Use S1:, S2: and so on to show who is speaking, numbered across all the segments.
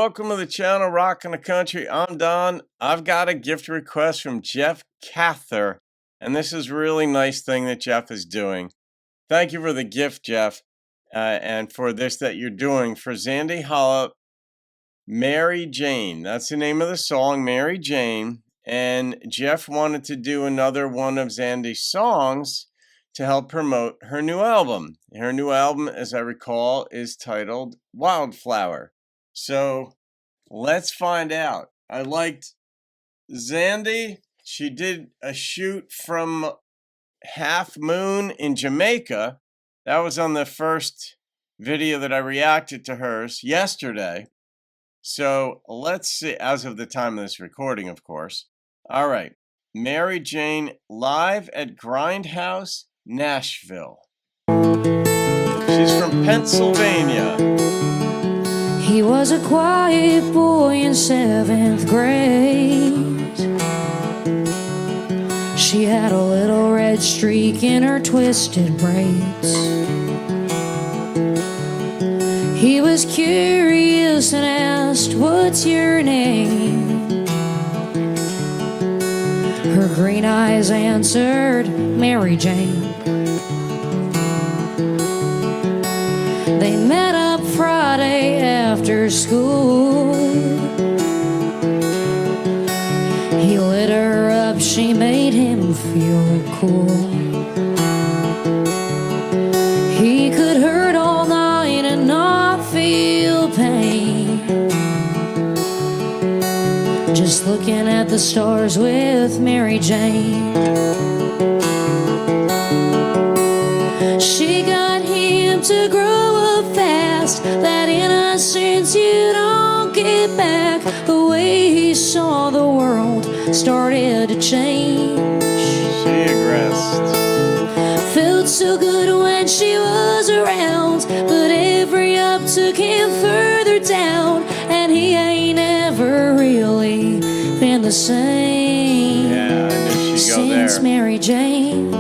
S1: welcome to the channel Rockin' the Country. I'm Don. I've got a gift request from Jeff Cather, and this is a really nice thing that Jeff is doing. Thank you for the gift, Jeff, and for this that you're doing for Zandi, Holup, Mary Jane. That's the name of the song, Mary Jane. And Jeff wanted to do another one of Zandi's songs to help promote her new album. Her new album, as I recall, is titled Wildflower. So let's find out. I liked Zandi. She did a shoot from Half Moon in Jamaica. That was on the first video that I reacted to hers yesterday. So let's see, as of the time of this recording, of course. All right, Mary Jane live at Grindhouse, Nashville. She's from Pennsylvania.
S2: He was a quiet boy in 7th grade. She had a little red streak in her twisted braids. He was curious and asked, "What's your name?" Her green eyes answered, "Mary Jane." They met up Friday after school. He lit her up, she made him feel cool. He could hurt all night and not feel pain, just looking at the stars with Mary Jane. She got him to grow up fast, that innocence you don't get back. The way he saw the world started to change.
S1: She aggressed.
S2: Felt so good when she was around, but every up took him further down, and he ain't ever really been the same.
S1: Yeah, I knew she'd go there.
S2: Since Mary Jane.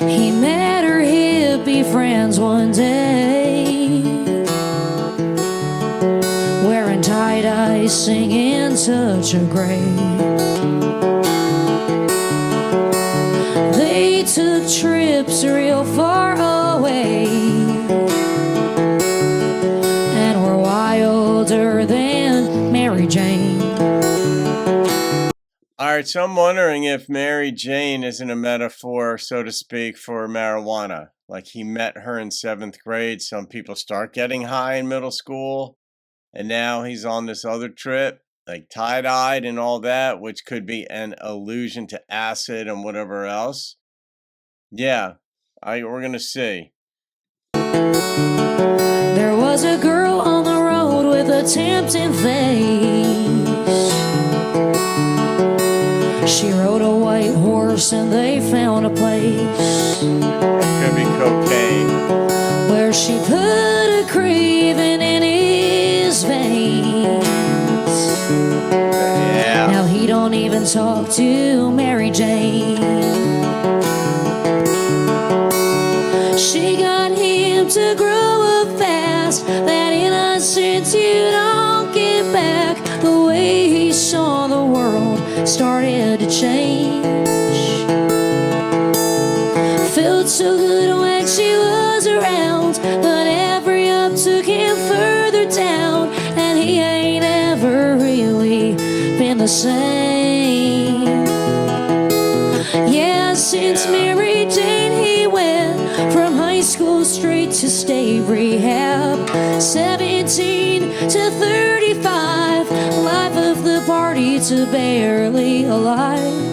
S2: He met her hippie friends one day, wearing tie-dye, singing such a grade. They took trips real far away and were wilder than Mary Jane.
S1: All right, so I'm wondering if Mary Jane isn't a metaphor, so to speak, for marijuana. Like he met her in 7th grade. Some people start getting high in middle school, and now he's on this other trip, like tie-dyed and all that, which could be an allusion to acid and whatever else. Yeah, we're gonna see.
S2: There was a girl on the road with a tempting face. She rode a white horse and they found a place.
S1: Could be cocaine.
S2: Where she put a craving in his veins.
S1: Yeah.
S2: Now he don't even talk to Mary Jane. She got him to grow up fast, that innocence you don't get back. The way he saw the world started to change. Felt so good when she was around, but every up took him further down, and he ain't ever really been the same. Yeah, since Mary Jane he went from high school straight to state rehab. 17 to 35, life of the party to barely alive.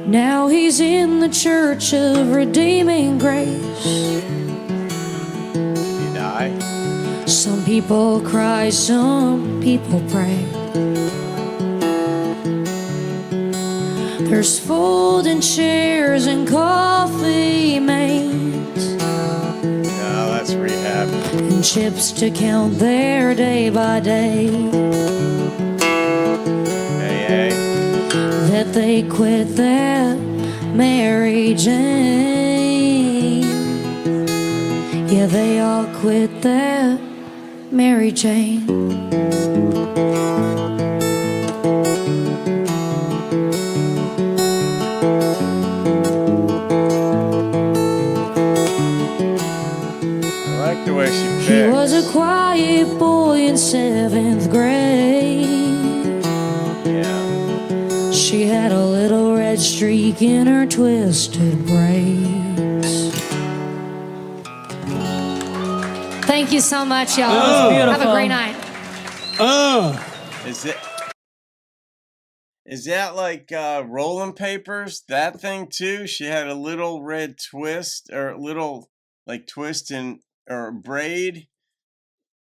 S2: Now he's in the Church of Redeeming Grace.
S1: He died.
S2: Some people cry, some people pray. There's folding chairs and coffee mates.
S1: No, that's rehab.
S2: And chips to count their day by day.
S1: Hey, hey.
S2: That they quit that Mary Jane. Yeah, they all quit that Mary Jane.
S1: I like the way she picks.
S2: He was a quiet boy in 7th grade.
S1: Yeah.
S2: She had a little red streak in her twisted braids. Thank you so much, y'all.
S3: Oh,
S2: have a great night.
S3: Oh,
S1: Is that like rolling papers? That thing too? She had a little red twist or little like twist in or braid.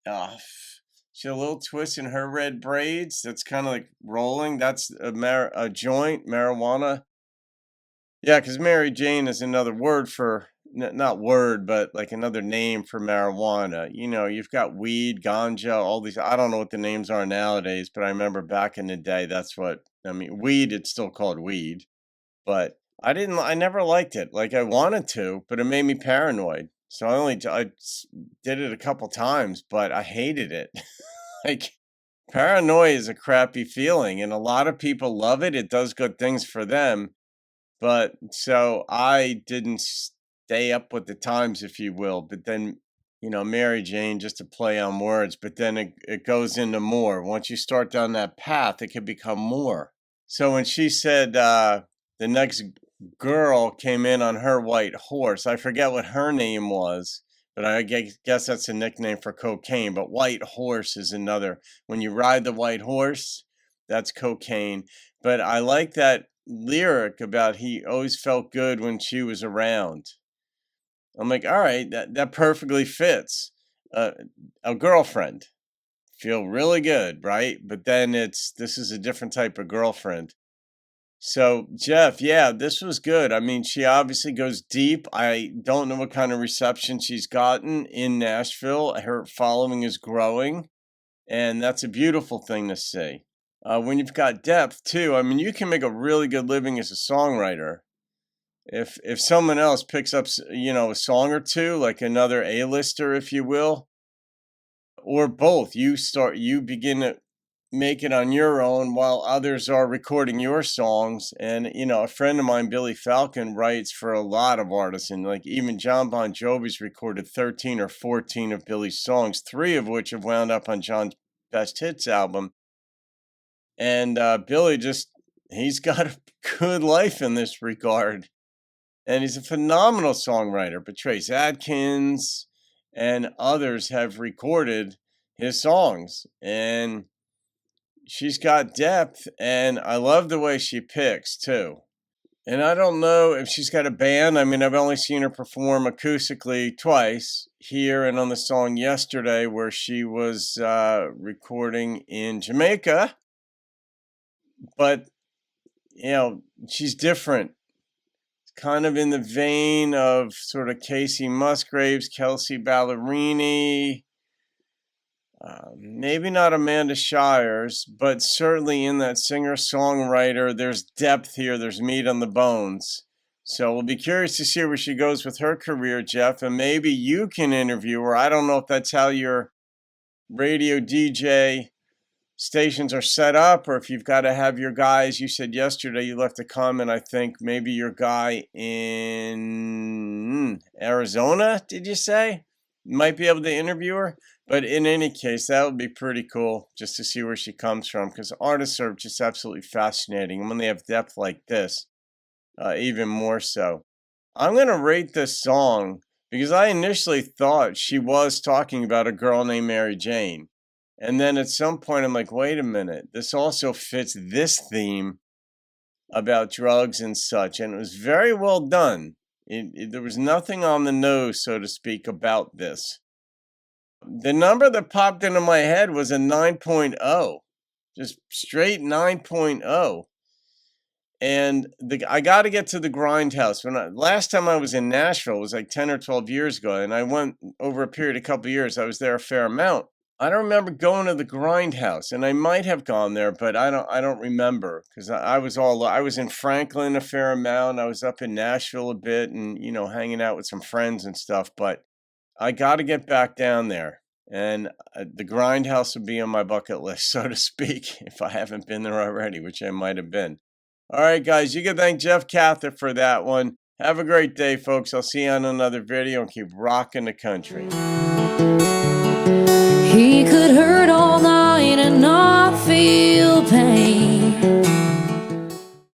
S1: She had a little twist in her red braids. That's kind of like rolling. That's a joint, marijuana. Yeah, because Mary Jane is another word for, not word, but like another name for marijuana. You know, you've got weed, ganja, all these. I don't know what the names are nowadays, but I remember back in the day, that's what, I mean, weed, it's still called weed. But I never liked it. Like I wanted to, but it made me paranoid. So did it a couple times, but I hated it. Like paranoia is a crappy feeling, and a lot of people love it. It does good things for them. But so I didn't stay up with the times, if you will. But then, Mary Jane, just to play on words, but then it goes into more. Once you start down that path, it can become more. So when she said the next girl came in on her white horse, I forget what her name was, but I guess that's a nickname for cocaine. But white horse is another. When you ride the white horse, that's cocaine. But I like that lyric about he always felt good when she was around. I'm like, all right, that perfectly fits. A girlfriend feel really good, right? But then this is a different type of girlfriend. So, Jeff, yeah, this was good. I mean, she obviously goes deep. I don't know what kind of reception she's gotten in Nashville. Her following is growing, and that's a beautiful thing to see. When you've got depth, too, I mean, you can make a really good living as a songwriter. If someone else picks up, a song or two, like another A-lister, if you will, or both, you begin to make it on your own while others are recording your songs. And a friend of mine, Billy Falcon, writes for a lot of artists, and like even John Bon Jovi's recorded 13 or 14 of Billy's songs, 3 of which have wound up on John's Best Hits album. And Billy he's got a good life in this regard, and he's a phenomenal songwriter. But Trace Adkins and others have recorded his songs, and she's got depth, and I love the way she picks too. And I don't know if she's got a band. I mean, I've only seen her perform acoustically twice, here and on the song Yesterday, where she was recording in Jamaica. But, she's different. Kind of in the vein of sort of Casey Musgraves, Kelsey Ballerini, maybe not Amanda Shires, but certainly in that singer-songwriter, there's depth here, there's meat on the bones. So we'll be curious to see where she goes with her career, Jeff, and maybe you can interview her. I don't know if that's how your radio DJ stations are set up, or if you've got to have your guys. You said yesterday, you left a comment, I think maybe your guy in Arizona, did you say? Might be able to interview her. But in any case, that would be pretty cool just to see where she comes from, because artists are just absolutely fascinating. And when they have depth like this, even more so. I'm going to rate this song because I initially thought she was talking about a girl named Mary Jane. And then at some point, I'm like, wait a minute, this also fits this theme about drugs and such. And it was very well done. There was nothing on the nose, so to speak, about this. The number that popped into my head was a 9.0, just straight 9.0. And I got to get to the Grindhouse. Last time I was in Nashville was like 10 or 12 years ago, and I went over a period of a couple of years. I was there a fair amount. I don't remember going to the Grindhouse, and I might have gone there, but I don't remember, because I was in Franklin a fair amount. I was up in Nashville a bit, and hanging out with some friends and stuff. But I got to get back down there. And the grindhouse would be on my bucket list, so to speak, if I haven't been there already, which I might have been. All right, guys, you can thank Jeff Cather for that one. Have a great day, folks. I'll see you on another video and keep rocking the country.
S2: He could hurt all